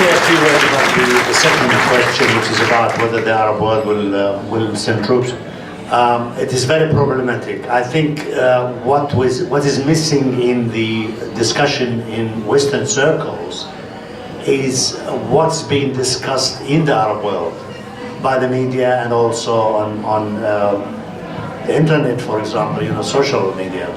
say a few words about the second question, which is about whether the Arab world will send troops. It is very problematic. I think what is missing in the discussion in Western circles is what's being discussed in the Arab world by the media and also on the internet, for example, social media.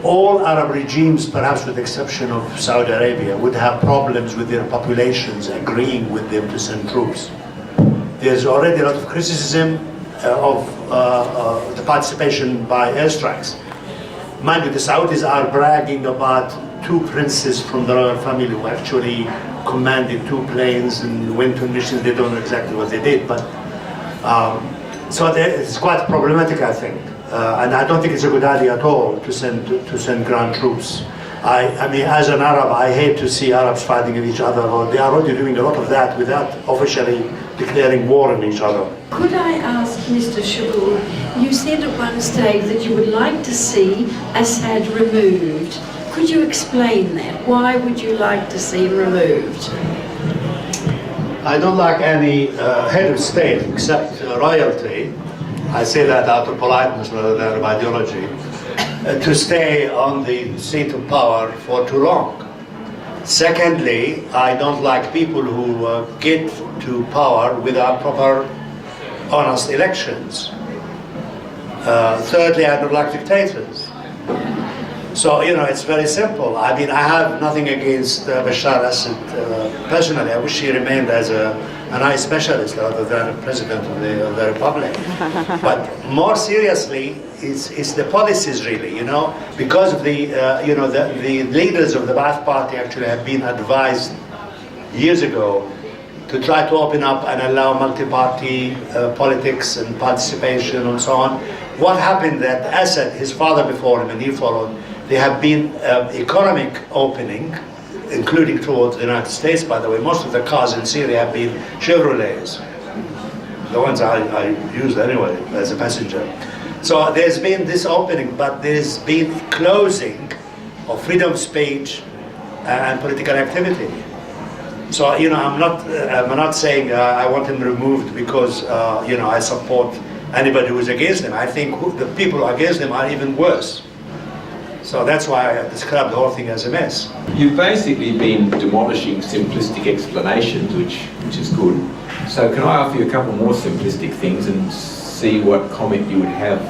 All Arab regimes, perhaps with the exception of Saudi Arabia, would have problems with their populations agreeing with them to send troops. There's already a lot of criticism of the participation by airstrikes. Mind you, the Saudis are bragging about 2 princes from the royal family who actually commanded 2 planes and went on missions. They don't know exactly what they did, but so it's quite problematic, I think. And I don't think it's a good idea at all to send ground troops. I mean, as an Arab, I hate to see Arabs fighting with each other, or they are already doing a lot of that without officially declaring war on each other. Could I ask Mr. Schboul, you said at one stage that you would like to see Assad removed. Could you explain that? Why would you like to see him removed? I don't like any head of state except royalty. I say that out of politeness rather than of ideology, to stay on the seat of power for too long. Secondly, I don't like people who get to power without proper, honest elections. Thirdly, I don't like dictators. So, it's very simple. I mean, I have nothing against Bashar al-Assad personally. I wish he remained as a nice specialist rather than a president of the republic. But more seriously, it's the policies really, because of the leaders of the Ba'ath Party actually have been advised years ago to try to open up and allow multi-party politics and participation and so on. What happened that Assad, his father before him and he followed, there have been economic opening, including towards the United States, by the way. Most of the cars in Syria have been Chevrolets, the ones I used anyway as a passenger. So there's been this opening, but there's been closing of freedom of speech and political activity. So I'm not saying I want him removed because I support anybody who is against him. I think the people who are against him are even worse. So that's why I described the whole thing as a mess. You've basically been demolishing simplistic explanations, which is good. So can I offer you a couple more simplistic things and see what comment you would have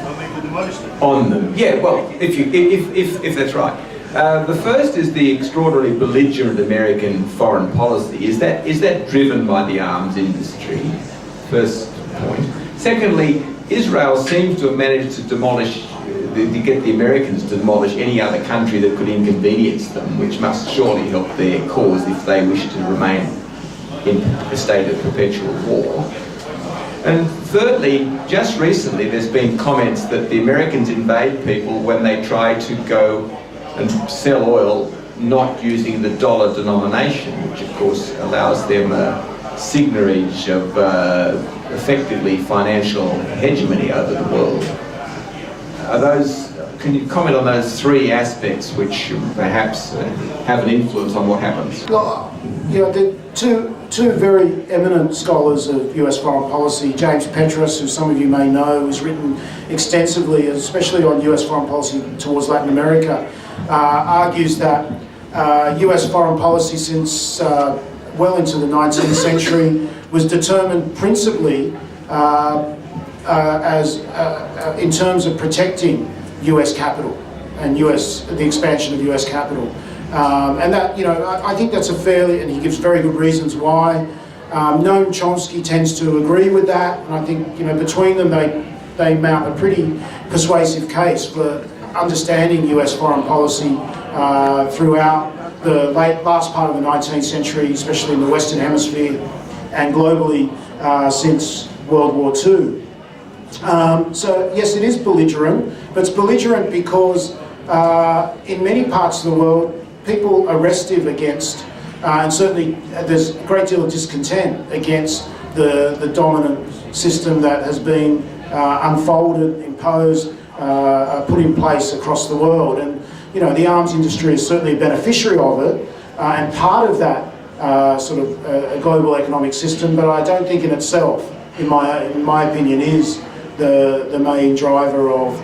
on them? Yeah, well, if that's right. The first is the extraordinarily belligerent American foreign policy. Is that driven by the arms industry? First point. Secondly, Israel seems to have managed to demolish, to get the Americans to demolish any other country that could inconvenience them, which must surely help their cause if they wish to remain in a state of perpetual war. And thirdly, just recently there's been comments that the Americans invade people when they try to go and sell oil not using the dollar denomination, which of course allows them a signage of effectively financial hegemony over the world. Can you comment on those 3 aspects which perhaps have an influence on what happens? Well, the two very eminent scholars of US foreign policy, James Petrus, who some of you may know, has written extensively, especially on US foreign policy towards Latin America, argues that US foreign policy since well into the 19th century was determined principally in terms of protecting US capital and the expansion of US capital. And that, I think that's a fairly, and he gives very good reasons why. Noam Chomsky tends to agree with that, and I think, between them they mount a pretty persuasive case for understanding US foreign policy throughout the last part of the 19th century, especially in the Western Hemisphere and globally since World War II. So yes, it is belligerent, but it's belligerent because in many parts of the world, people are restive against, and certainly there's a great deal of discontent against the dominant system that has been unfolded, imposed, put in place across the world. And the arms industry is certainly a beneficiary of it, and part of that sort of a global economic system, but I don't think in itself, in my opinion, is the main driver of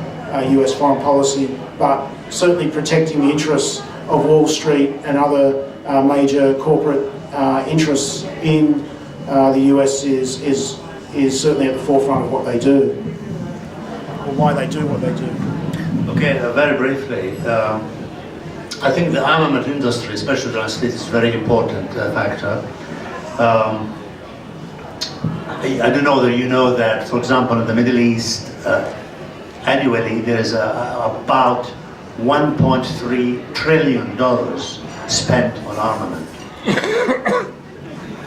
US foreign policy, but certainly protecting the interests of Wall Street and other major corporate interests in the US is certainly at the forefront of what they do, or why they do what they do. Okay, very briefly, I think the armament industry, especially the United States, is a very important factor. I don't know whether you know that, for example, in the Middle East, annually there is about $1.3 trillion spent on armament.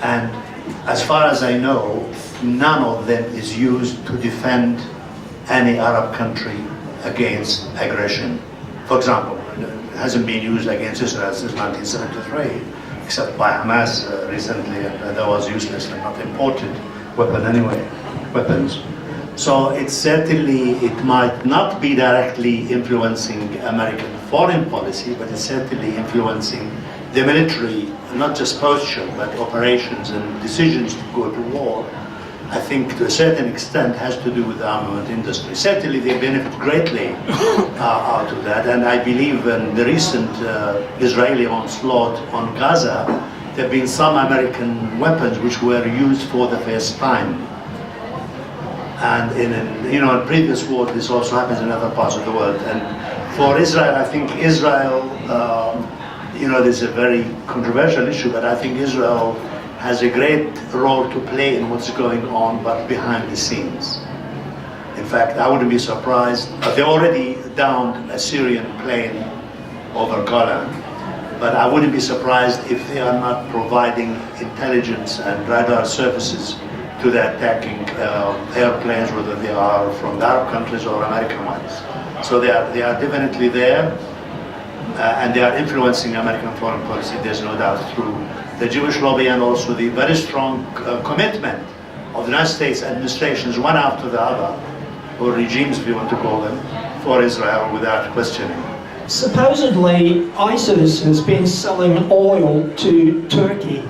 And as far as I know, none of them is used to defend any Arab country against aggression. For example, it hasn't been used against Israel since 1973, except by Hamas recently, and that was useless and not imported weapons. So it might not be directly influencing American foreign policy, but it's certainly influencing the military, not just posture, but operations and decisions to go to war. I think to a certain extent has to do with the armament industry. Certainly they benefit greatly out of that, and I believe in the recent Israeli onslaught on Gaza, there have been some American weapons which were used for the first time. And in previous wars, this also happens in other parts of the world. And for Israel, I think Israel, this is a very controversial issue, but I think Israel has a great role to play in what's going on, but behind the scenes. In fact, I wouldn't be surprised. They already downed a Syrian plane over Golan, but I wouldn't be surprised if they are not providing intelligence and radar services to the attacking airplanes, whether they are from the Arab countries or American ones. So they are definitely there, and they are influencing American foreign policy, there's no doubt, through the Jewish lobby and also the very strong commitment of the United States administrations, one after the other, or regimes if you want to call them, for Israel without questioning. Supposedly, ISIS has been selling oil to Turkey,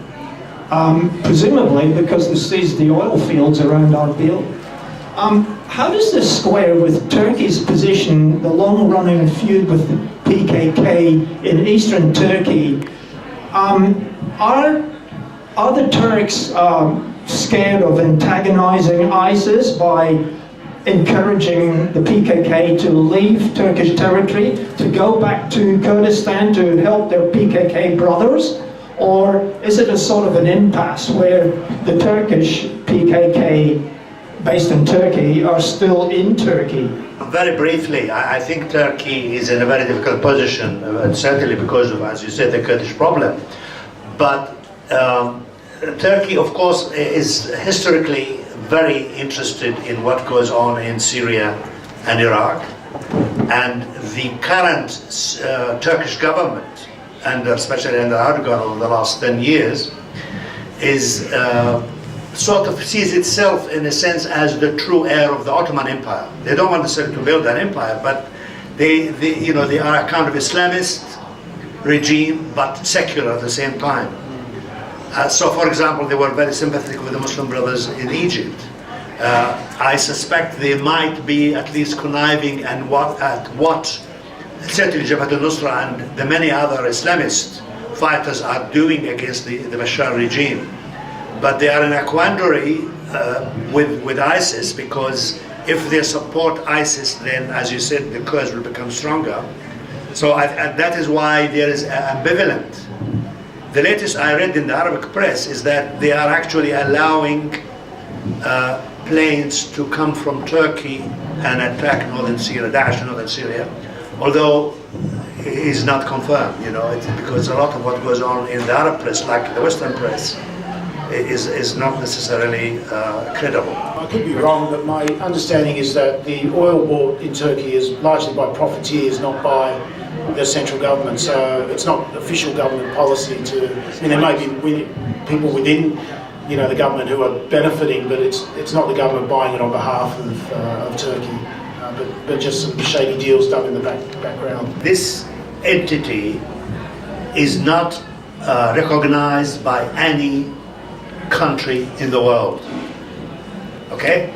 presumably because they seized the oil fields around Erbil. How does this square with Turkey's position, the long-running feud with the PKK in eastern Turkey? Are the Turks scared of antagonizing ISIS by encouraging the PKK to leave Turkish territory, to go back to Kurdistan to help their PKK brothers? Or is it a sort of an impasse where the Turkish PKK based in Turkey are still in Turkey? Very briefly, I think Turkey is in a very difficult position, certainly because of, as you said, the Kurdish problem. But Turkey, of course, is historically very interested in what goes on in Syria and Iraq. And the current Turkish government, and especially under Erdogan over the last 10 years, is sort of sees itself in a sense as the true heir of the Ottoman Empire. They don't want necessarily to build an empire, but they are a kind of Islamist regime, but secular at the same time. So, for example, they were very sympathetic with the Muslim Brothers in Egypt. I suspect they might be at least conniving at what certainly Jabhat al-Nusra and the many other Islamist fighters are doing against the Bashar regime. But they are in a quandary with ISIS, because if they support ISIS, then, as you said, the Kurds will become stronger. So that is why there is ambivalent. The latest I read in the Arabic press is that they are actually allowing planes to come from Turkey and attack northern Syria, Daesh in northern Syria, although it is not confirmed, because a lot of what goes on in the Arab press, like the Western press, is not necessarily credible. I could be wrong, but my understanding is that the oil bought in Turkey is largely by profiteers, not by the central government. So it's not official government policy there may be people within the government who are benefiting, but it's not the government buying it on behalf of Turkey, but just some shady deals done in the background. This entity is not recognized by any country in the world. Okay?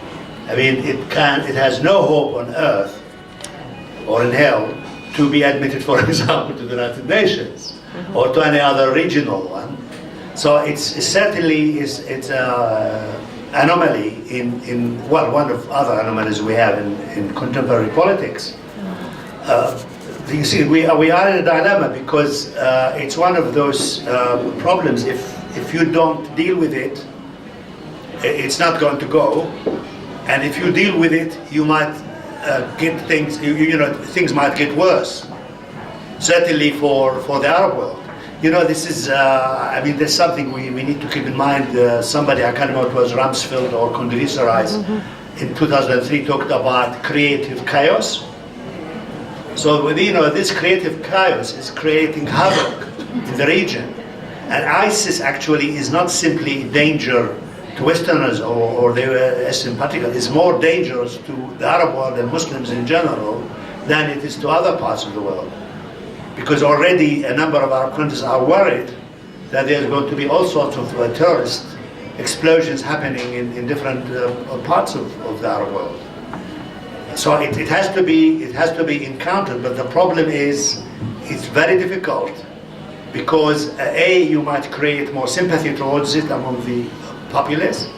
I mean, it has no hope on earth or in hell to be admitted, for example, to the United Nations or to any other regional one. So it's certainly it's an anomaly in one of other anomalies we have in contemporary politics. You see, we are in a dilemma because it's one of those problems. If you don't deal with it, it's not going to go. And if you deal with it, you might get things. Things might get worse. Certainly for the Arab world. This is. I mean, there's something we need to keep in mind. Somebody, I can't remember if it was Rumsfeld or Condoleezza Rice, in 2003 talked about creative chaos. So this creative chaos is creating havoc in the region. And ISIS actually is not simply a danger to Westerners or the US in particular. It's more dangerous to the Arab world and Muslims in general than it is to other parts of the world. Because already a number of Arab countries are worried that there's going to be all sorts of terrorist explosions happening in different parts of the Arab world. So it has to be encountered, but the problem is it's very difficult because you might create more sympathy towards it among the populace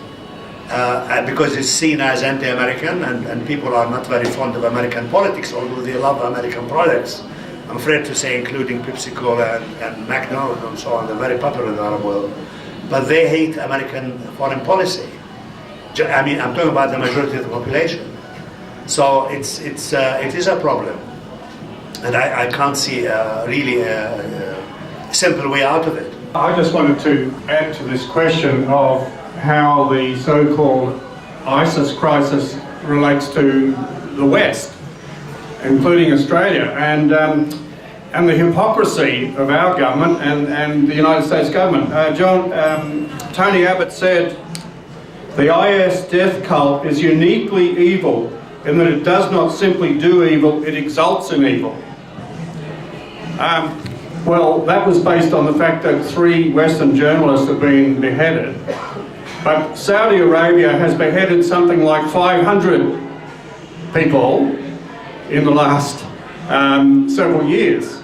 because it's seen as anti-American and people are not very fond of American politics, although they love American products. I'm afraid to say, including Pepsi-Cola and McDonald's and so on. They're very popular in the Arab world, but they hate American foreign policy. I mean, I'm talking about the majority of the population. So it is a problem, and I can't see really a simple way out of it. I just wanted to add to this question of how the so-called ISIS crisis relates to the West, including Australia, and the hypocrisy of our government and the United States government. Tony Abbott said, "The IS death cult is uniquely evil in that it does not simply do evil, it exalts in evil." Well, that was based on the fact that 3 Western journalists have been beheaded. But Saudi Arabia has beheaded something like 500 people in the last several years.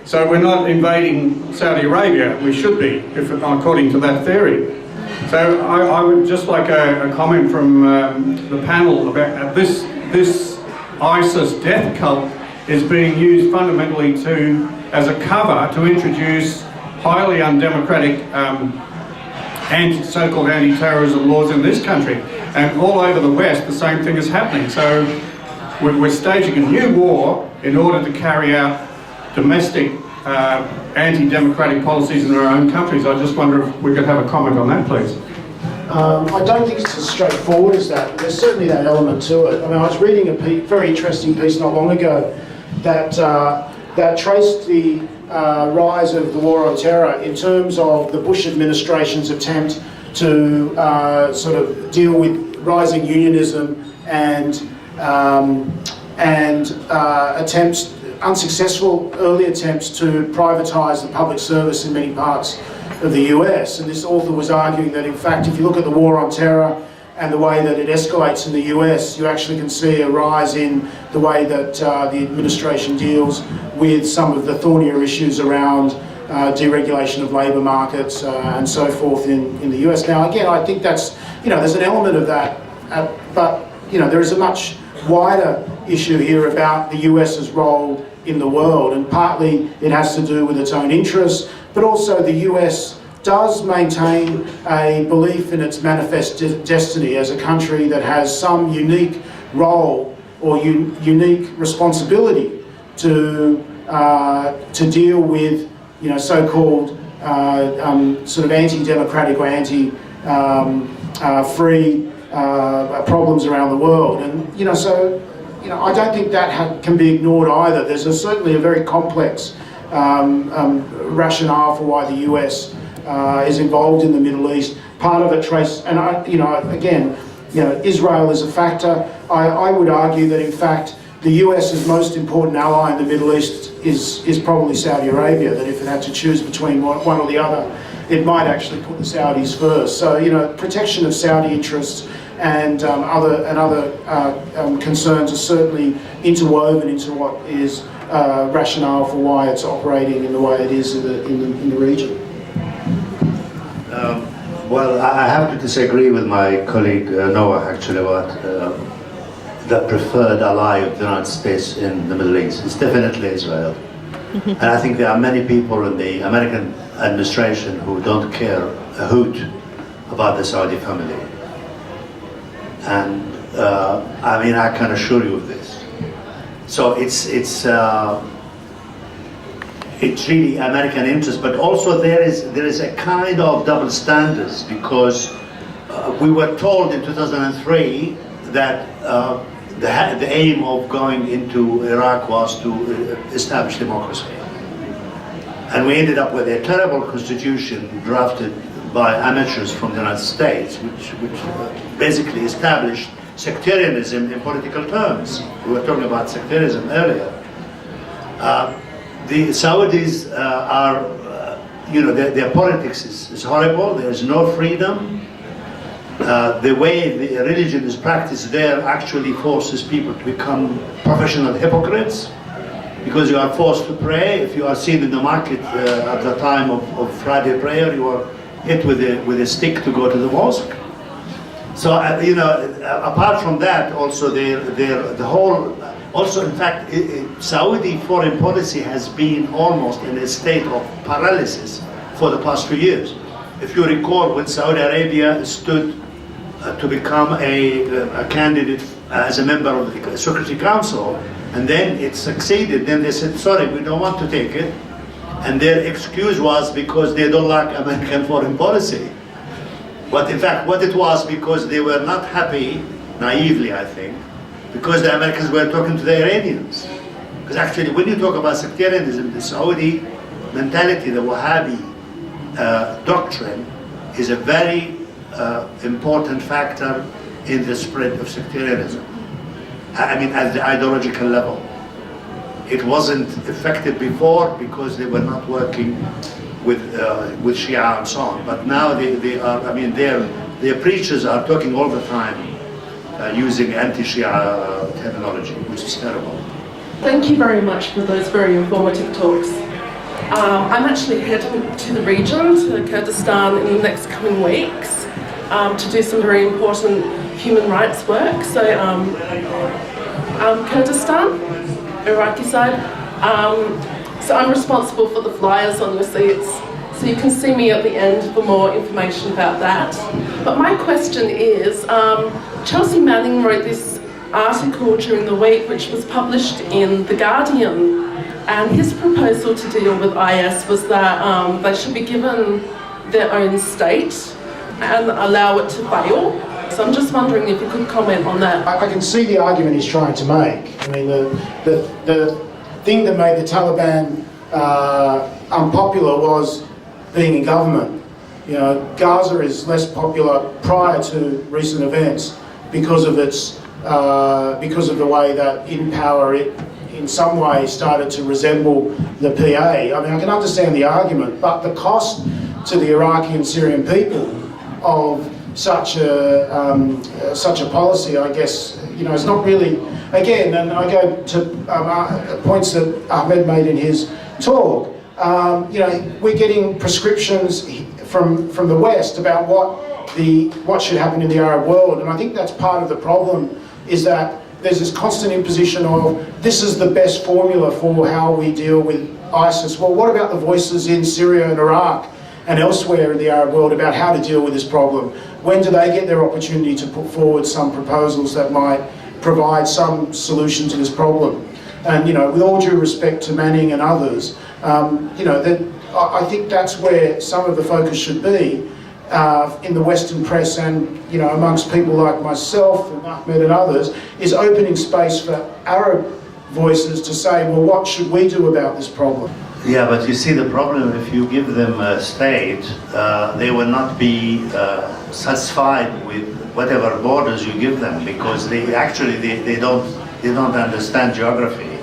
So we're not invading Saudi Arabia. We should be, according to that theory. So I would just like a comment from the panel about this ISIS death cult is being used fundamentally as a cover to introduce highly undemocratic so-called anti-terrorism laws in this country. And all over the West, the same thing is happening. So we're staging a new war in order to carry out domestic anti-democratic policies in our own countries. I just wonder if we could have a comment on that, please. I don't think it's as straightforward as that. There's certainly that element to it. I mean, I was reading a very interesting piece not long ago that traced the rise of the war on terror in terms of the Bush administration's attempt to sort of deal with rising unionism and attempts, unsuccessful early attempts to privatise the public service in many parts of the US. And this author was arguing that, in fact, if you look at the war on terror and the way that it escalates in the US, you actually can see a rise in the way that the administration deals with some of the thornier issues around deregulation of labour markets and so forth in the US. Now, again, I think that's, there's an element of that, but, there is a much wider issue here about the US's role in the world, and partly it has to do with its own interests, but also the US does maintain a belief in its manifest destiny as a country that has some unique role or unique responsibility to deal with, so-called sort of anti-democratic or anti-free problems around the world, and I don't think that can be ignored either. There's certainly a very complex rationale for why the US is involved in the Middle East. Part of it again, Israel is a factor. I would argue that, in fact, the US's most important ally in the Middle East is probably Saudi Arabia, that if it had to choose between one or the other, it might actually put the Saudis first. So, you know, protection of Saudi interests and other concerns are certainly interwoven into what is rationale for why it's operating in the way it is in the region. Well, I have to disagree with my colleague Noah actually about the preferred ally of the United States in the Middle East. It's definitely Israel. And I think there are many people in the American administration who don't care a hoot about the Saudi family. And I mean, I can assure you of this. So it's really American interest, but also there is a kind of double standards, because we were told in 2003 that the aim of going into Iraq was to establish democracy. And we ended up with a terrible constitution drafted by amateurs from the United States, which basically established sectarianism in political terms. We were talking about sectarianism earlier. The Saudis are, you know, their politics is horrible. There is no freedom. The way the religion is practiced there actually forces people to become professional hypocrites, because you are forced to pray. If you are seen in the market at the time of Friday prayer, you are hit with a stick to go to the mosque. So, you know, apart from that, also the whole, also in fact, Saudi foreign policy has been almost in a state of paralysis for the past 2 years. If you recall, when Saudi Arabia stood to become a candidate as a member of the Security Council, and then it succeeded, then they said, sorry, we don't want to take it. And their excuse was because they don't like American foreign policy. But in fact, what it was, because they were not happy, naively I think, because the Americans were talking to the Iranians. Because actually, when you talk about sectarianism, the Saudi mentality, the Wahhabi doctrine, is a very important factor in the spread of sectarianism. I mean, at the ideological level. It wasn't effective before because they were not working with Shia and so on. But now they are, I mean, their preachers are talking all the time using anti-Shia terminology, which is terrible. Thank you very much for those very informative talks. I'm actually heading to the region, to Kurdistan, in the next coming weeks to do some very important human rights work. So Kurdistan, Iraqi side. So I'm responsible for the flyers on your seats. So you can see me at the end for more information about that. But my question is, Chelsea Manning wrote this article during the week which was published in The Guardian, and his proposal to deal with IS was that they should be given their own state and allow it to fail. So I'm just wondering if you could comment on that. I can see the argument he's trying to make. I mean, the thing that made the Taliban unpopular was being in government. You know, Gaza is less popular prior to recent events because of its because of the way that in power it in some way started to resemble the PA. I mean, I can understand the argument, but the cost to the Iraqi and Syrian people of such a policy, I guess, you know, it's not really, again, and I go to points that Ahmad made in his talk, you know, we're getting prescriptions from the West about what should happen in the Arab world, and I think that's part of the problem, is that there's this constant imposition of this is the best formula for how we deal with ISIS. Well, what about the voices in Syria and Iraq and elsewhere in the Arab world about how to deal with this problem? When do they get their opportunity to put forward some proposals that might provide some solution to this problem? And, you know, with all due respect to Manning and others, you know, I think that's where some of the focus should be in the Western press and, you know, amongst people like myself and Ahmed and others, is opening space for Arab voices to say, well, what should we do about this problem? Yeah, but you see the problem, if you give them a state, they will not be satisfied with whatever borders you give them, because they they don't understand geography.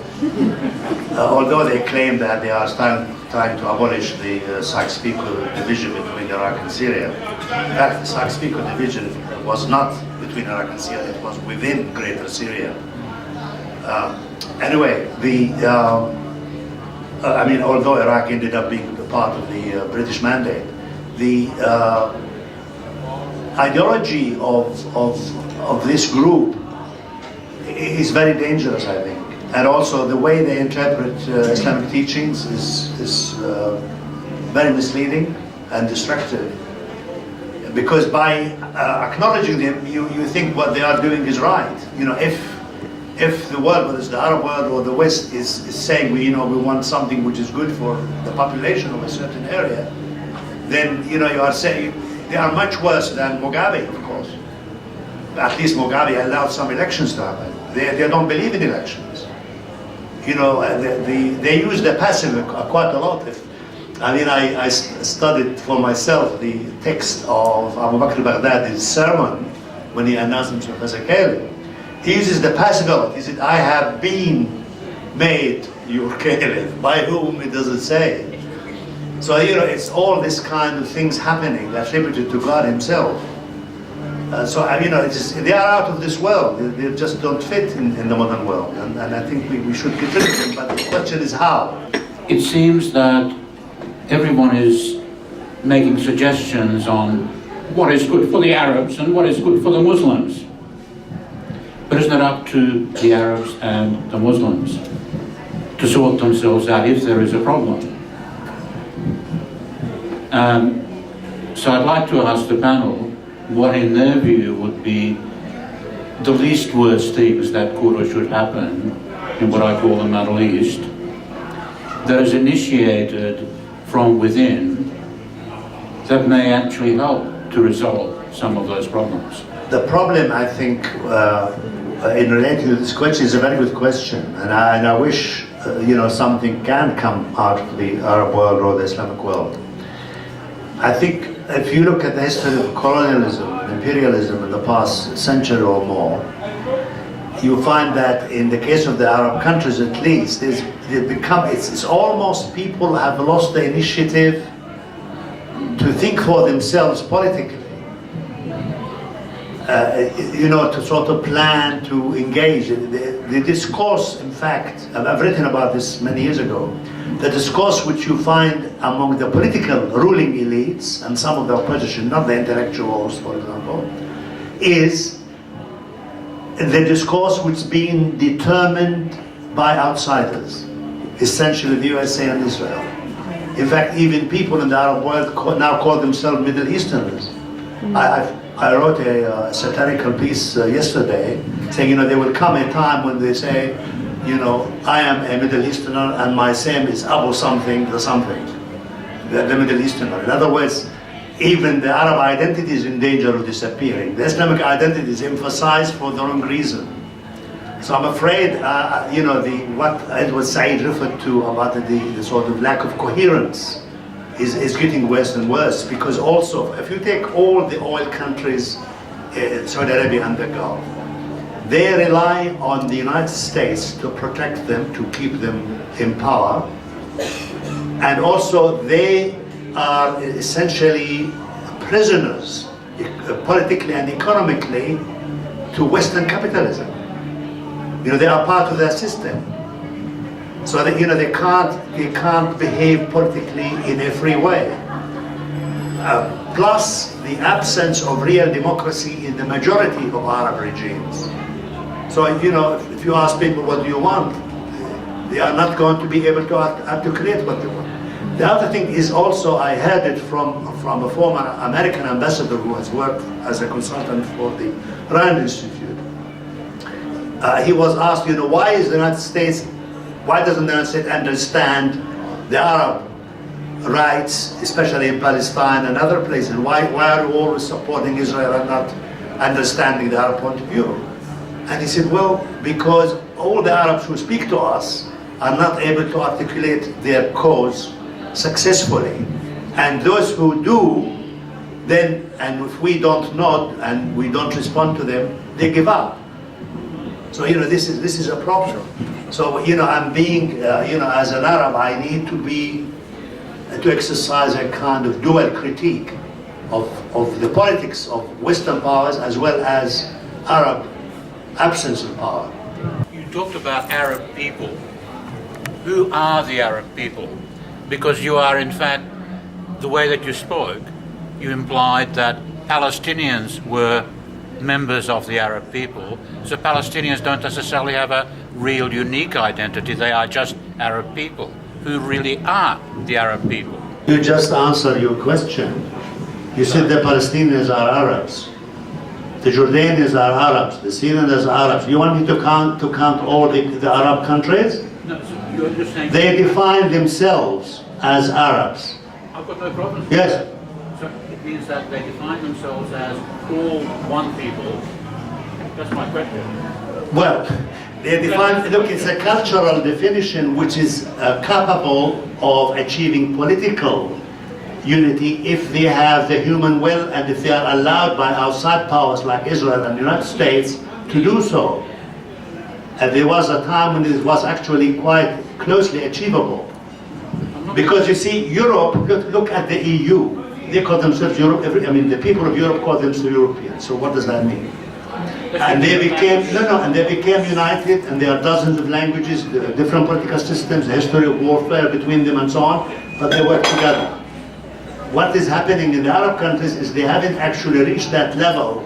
Although they claim that they are trying to abolish the Sykes-Picot division between Iraq and Syria. In fact, the Sykes-Picot division was not between Iraq and Syria, it was within Greater Syria. Anyway, I mean, although Iraq ended up being part of the British mandate, the ideology of this group is very dangerous, I think. And also the way they interpret Islamic teachings is very misleading and destructive. Because by acknowledging them, you think what they are doing is right. You know, if the world, whether it's the Arab world or the West, is saying we want something which is good for the population of a certain area, then you are saying they are much worse than Mugabe, of course. At least Mugabe allowed some elections to happen. They don't believe in elections. You know, they use the passive quite a lot. I studied for myself the text of Abu Bakr al-Baghdadi's sermon when he announced himself as a caliph. He uses the passive a lot. He said, I have been made your caliph. By whom, it doesn't say. So, it's all this kind of things happening attributed to God himself. They are out of this world. They just don't fit in the modern world. And I think we should get rid of them, but the question is how. It seems that everyone is making suggestions on what is good for the Arabs and what is good for the Muslims. But isn't it up to the Arabs and the Muslims to sort themselves out if there is a problem? So I'd like to ask the panel what in their view would be the least worst things that could or should happen in what I call the Middle East that is initiated from within that may actually help to resolve some of those problems. The problem, I think, in relating to this question is a very good question, and I wish something can come out of the Arab world or the Islamic world. I think if you look at the history of colonialism, imperialism in the past century or more, you find that in the case of the Arab countries at least, it's almost people have lost the initiative to think for themselves politically. To sort of plan, to engage. The discourse, in fact, I've written about this many years ago, the discourse which you find among the political ruling elites and some of the opposition, not the intellectuals, for example, is the discourse which is being determined by outsiders, essentially the USA and Israel. In fact, even people in the Arab world now call themselves Middle Easterners. I wrote a satirical piece yesterday saying, there will come a time when they say, I am a Middle Easterner and my same is Abu something, the Middle Easterner. In other words, even the Arab identity is in danger of disappearing. The Islamic identity is emphasized for the wrong reason. So I'm afraid, what Edward Said referred to about the sort of lack of coherence is getting worse and worse, because also, if you take all the oil countries, Saudi Arabia and the Gulf, they rely on the United States to protect them, to keep them in power, and also they are essentially prisoners, politically and economically, to Western capitalism. They are part of their system. So that, they can't behave politically in a free way. Plus the absence of real democracy in the majority of Arab regimes. So if you ask people what do you want, they are not going to be able to articulate what they want. The other thing is also, I heard it from a former American ambassador who has worked as a consultant for the Rand Institute. He was asked, why doesn't the United States understand the Arab rights, especially in Palestine and other places? Why are we always supporting Israel and not understanding the Arab point of view? And he said, well, because all the Arabs who speak to us are not able to articulate their cause successfully. And those who do, and if we don't nod and we don't respond to them, they give up. So, this is a problem. So, I'm being, as an Arab, I need to exercise a kind of dual critique of the politics of Western powers as well as Arab absence of power. You talked about Arab people. Who are the Arab people? Because you are, in fact, the way that you spoke, you implied that Palestinians were members of the Arab people. So Palestinians don't necessarily have a real unique identity. They are just Arab people. Who really are the Arab people? You just answered your question. You said the Palestinians are Arabs. The Jordanians are Arabs. The Syrians are Arabs. You want me to count all the Arab countries? No, so you're just saying... They define themselves as Arabs. I've got no problem. Yes. So it means that they define themselves as all one people. That's my question. Well, they define, look, it's a cultural definition which is capable of achieving political unity if they have the human will and if they are allowed by outside powers like Israel and the United States to do so. And there was a time when it was actually quite closely achievable. Because you see, Europe, look at the EU. They call themselves Europe, the people of Europe call themselves Europeans. So what does that mean? And they became, and they became united, and there are dozens of languages, different political systems, the history of warfare between them and so on, but they work together. What is happening in the Arab countries is they haven't actually reached that level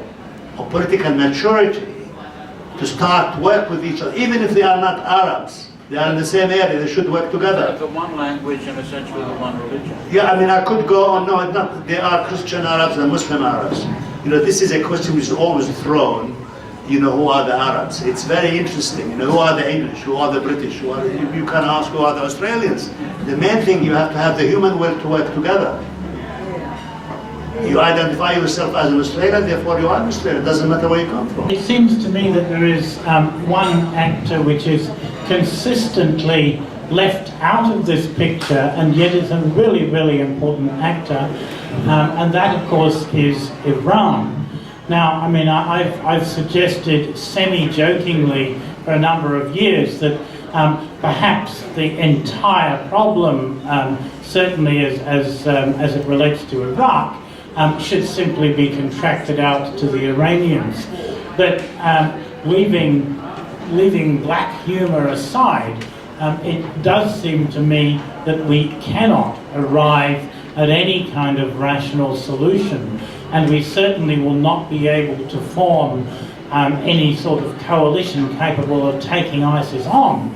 of political maturity to start work with each other. Even if they are not Arabs, they are in the same area, they should work together. The one language and essentially the one religion. Yeah, I could go on, no, not, they are Christian Arabs and Muslim Arabs. This is a question which is always thrown, who are the Arabs? It's very interesting, who are the English, who are the British, you can ask who are the Australians. The main thing, you have to have the human will to work together. You identify yourself as an Australian, therefore you are an Australian. It doesn't matter where you come from. It seems to me that there is one actor which is consistently left out of this picture and yet is a really, really important actor, and that of course is Iran. Now, I've suggested semi-jokingly for a number of years that perhaps the entire problem, certainly as it relates to Iraq, should simply be contracted out to the Iranians. But leaving black humour aside, it does seem to me that we cannot arrive at any kind of rational solution, and we certainly will not be able to form any sort of coalition capable of taking ISIS on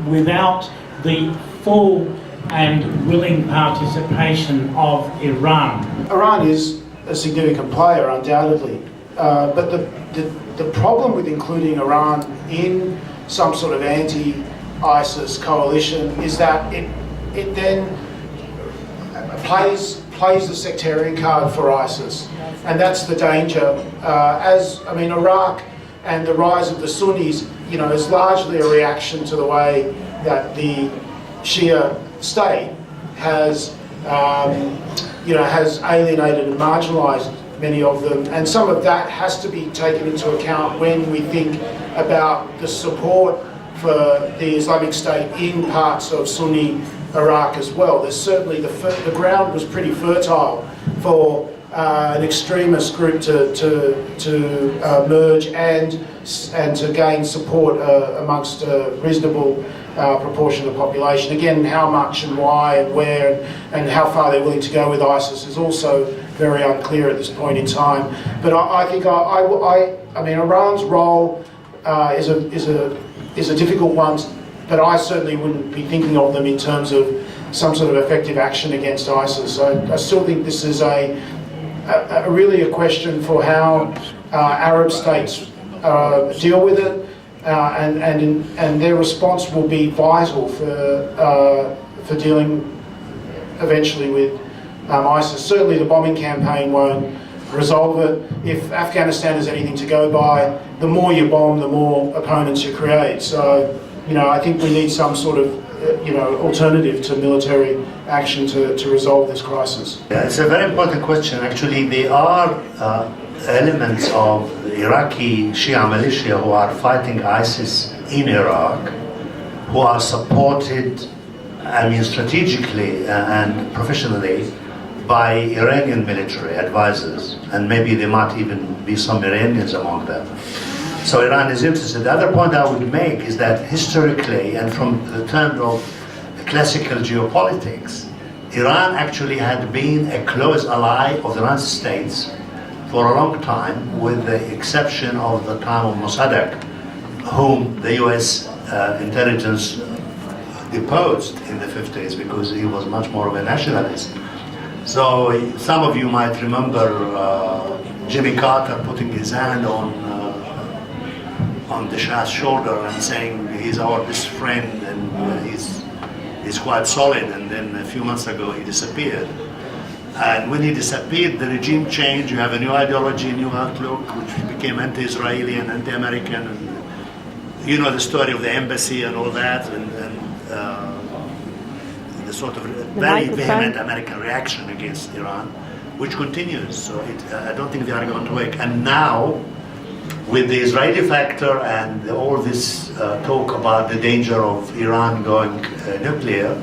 without the full and willing participation of Iran. Iran is a significant player, undoubtedly, but the problem with including Iran in some sort of anti-ISIS coalition is that it then plays the sectarian card for ISIS, and that's the danger. Iraq and the rise of the Sunnis, is largely a reaction to the way that the Shia state has alienated and marginalised many of them, and some of that has to be taken into account when we think about the support for the Islamic State in parts of Sunni Iraq as well. There's certainly the ground was pretty fertile for an extremist group to merge and to gain support amongst a reasonable proportion of the population. Again, how much and why and where and how far they're willing to go with ISIS is also very unclear at this point in time. But I think Iran's role is a difficult one, but I certainly wouldn't be thinking of them in terms of some sort of effective action against ISIS. I still think this is really a question for how Arab states deal with it, and their response will be vital for dealing eventually with ISIS. Certainly the bombing campaign won't resolve it. If Afghanistan is anything to go by, the more you bomb, the more opponents you create. So, I think we need some sort of alternative to military action to resolve this crisis. Yeah, it's a very important question. Actually, there are elements of the Iraqi Shia militia who are fighting ISIS in Iraq, who are supported, I mean, strategically and professionally by Iranian military advisors, and maybe there might even be some Iranians among them. So Iran is interested. The other point I would make is that historically, and from the terms of classical geopolitics, Iran actually had been a close ally of the United States for a long time, with the exception of the time of Mossadegh, whom the US intelligence deposed in the 50s because he was much more of a nationalist. So some of you might remember Jimmy Carter putting his hand on the Shah's shoulder and saying he's our best friend and he's quite solid, and then a few months ago he disappeared. And when he disappeared, the regime changed. You have a new ideology, new outlook, which became anti-Israeli and anti-American. And you know the story of the embassy and all that, and the sort of very vehement American reaction against Iran, which continues. So I don't think they are going to wake. And now, with the Israeli factor and all this talk about the danger of Iran going nuclear,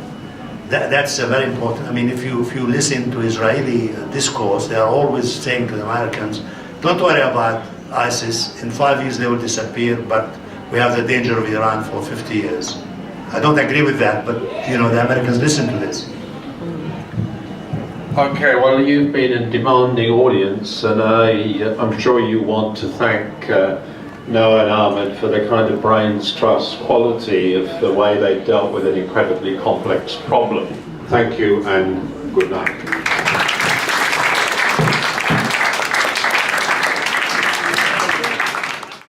that's very important. I mean, if you listen to Israeli discourse, they are always saying to the Americans, don't worry about ISIS, in 5 years they will disappear, but we have the danger of Iran for 50 years. I don't agree with that, but you know, the Americans listen to this. Okay, well, you've been a demanding audience, and I'm sure you want to thank Noah and Ahmad for the kind of brains trust quality of the way they dealt with an incredibly complex problem. Thank you and good night.